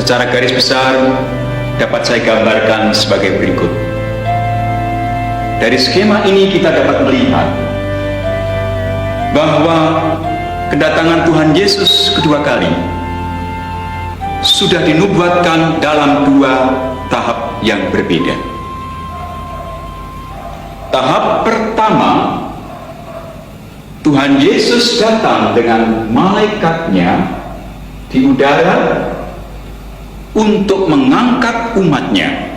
secara garis besar dapat saya gambarkan sebagai berikut. Dari skema ini kita dapat melihat bahwa kedatangan Tuhan Yesus kedua kali sudah dinubuatkan dalam dua tahap yang berbeda. Tahap pertama, Tuhan Yesus datang dengan malaikatnya di udara untuk mengangkat umatnya.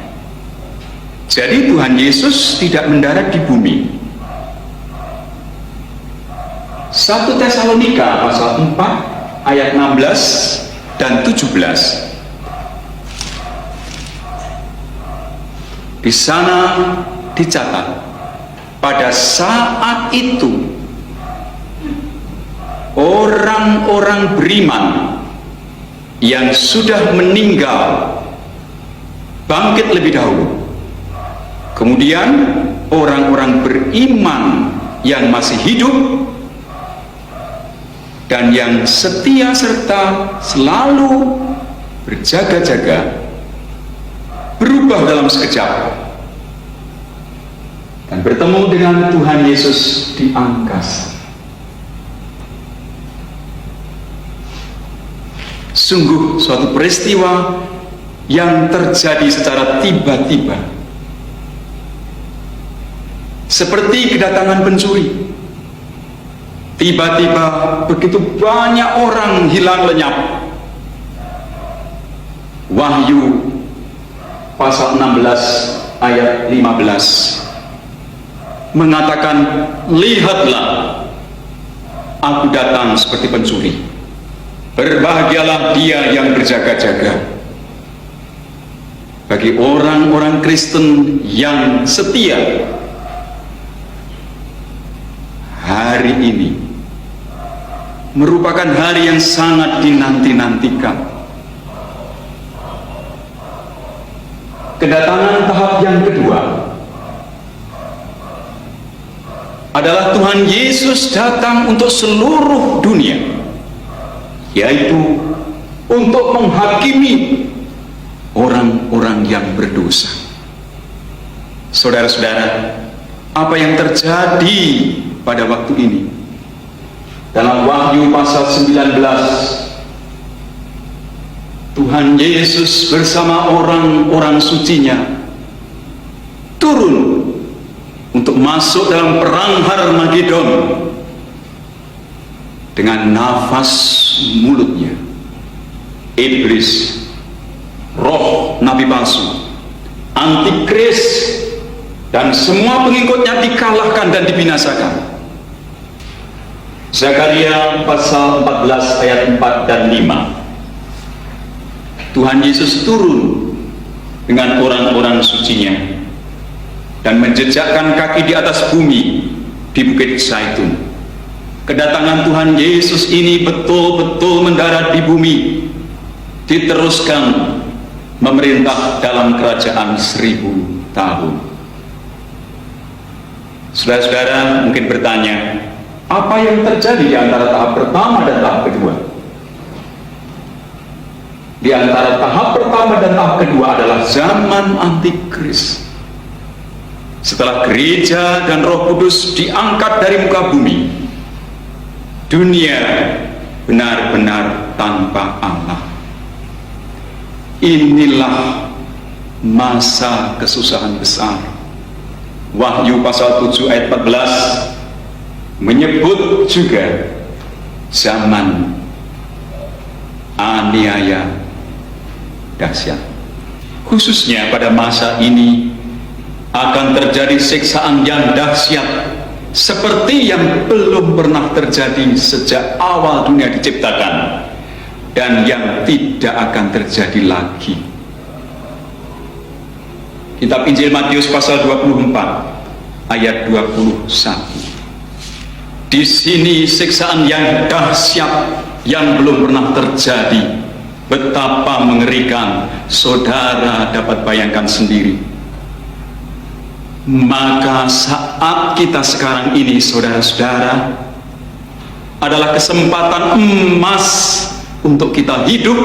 Jadi Tuhan Yesus tidak mendarat di bumi. 1 Tesalonika pasal 4 ayat 16 dan 17. Di sana dicatat, pada saat itu orang-orang beriman yang sudah meninggal bangkit lebih dahulu. Kemudian orang-orang beriman yang masih hidup dan yang setia serta selalu berjaga-jaga berubah dalam sekejap dan bertemu dengan Tuhan Yesus di angkasa. Sungguh suatu peristiwa yang terjadi secara tiba-tiba, seperti kedatangan pencuri. Tiba-tiba begitu banyak orang hilang lenyap. Wahyu pasal 16 ayat 15 mengatakan, lihatlah, aku datang seperti pencuri. Berbahagialah dia yang berjaga-jaga. Bagi orang-orang Kristen yang setia, hari ini merupakan hari yang sangat dinanti-nantikan. Kedatangan tahap yang kedua adalah Tuhan Yesus datang untuk seluruh dunia, yaitu untuk menghakimi orang-orang yang berdosa. Saudara-saudara, apa yang terjadi pada waktu ini? Dalam Wahyu pasal 19, Tuhan Yesus bersama orang-orang sucinya turun untuk masuk dalam perang Harmagedon. Dengan nafas mulutnya, iblis, roh nabi palsu, antikris, dan semua pengikutnya dikalahkan dan dibinasakan. Zakaria pasal 14 ayat 4 dan 5. Tuhan Yesus turun dengan orang-orang sucinya dan menjejakkan kaki di atas bumi di Bukit Zaitun. Kedatangan Tuhan Yesus ini betul-betul mendarat di bumi, diteruskan memerintah dalam kerajaan 1000 tahun. Saudara-saudara mungkin bertanya, apa yang terjadi di antara tahap pertama dan tahap kedua? Di antara tahap pertama dan tahap kedua adalah zaman antikris. Setelah gereja dan Roh Kudus diangkat dari muka bumi, dunia benar-benar tanpa Allah. Inilah masa kesusahan besar. Wahyu pasal 7 ayat 14 menyebut juga zaman aniaya dahsyat. Khususnya pada masa ini akan terjadi siksaan yang dahsyat seperti yang belum pernah terjadi sejak awal dunia diciptakan dan yang tidak akan terjadi lagi. Kitab Injil Matius pasal 24 ayat 21. Di sini siksaan yang dahsyat yang belum pernah terjadi. Betapa mengerikan, saudara dapat bayangkan sendiri. Maka saat kita sekarang ini, saudara-saudara, adalah kesempatan emas untuk kita hidup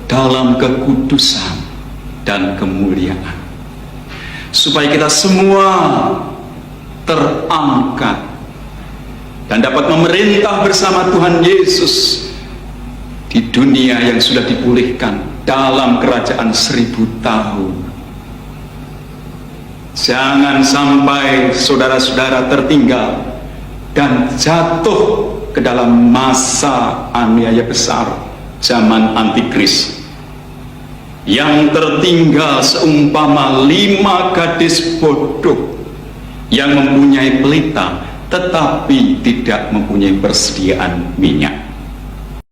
dalam kekudusan dan kemuliaan, supaya kita semua terangkat dan dapat memerintah bersama Tuhan Yesus di dunia yang sudah dipulihkan dalam kerajaan 1000 tahun. Jangan sampai saudara-saudara tertinggal dan jatuh ke dalam masa aniaya besar zaman antikris, yang tertinggal seumpama 5 gadis bodoh yang mempunyai pelita tetapi tidak mempunyai persediaan minyak.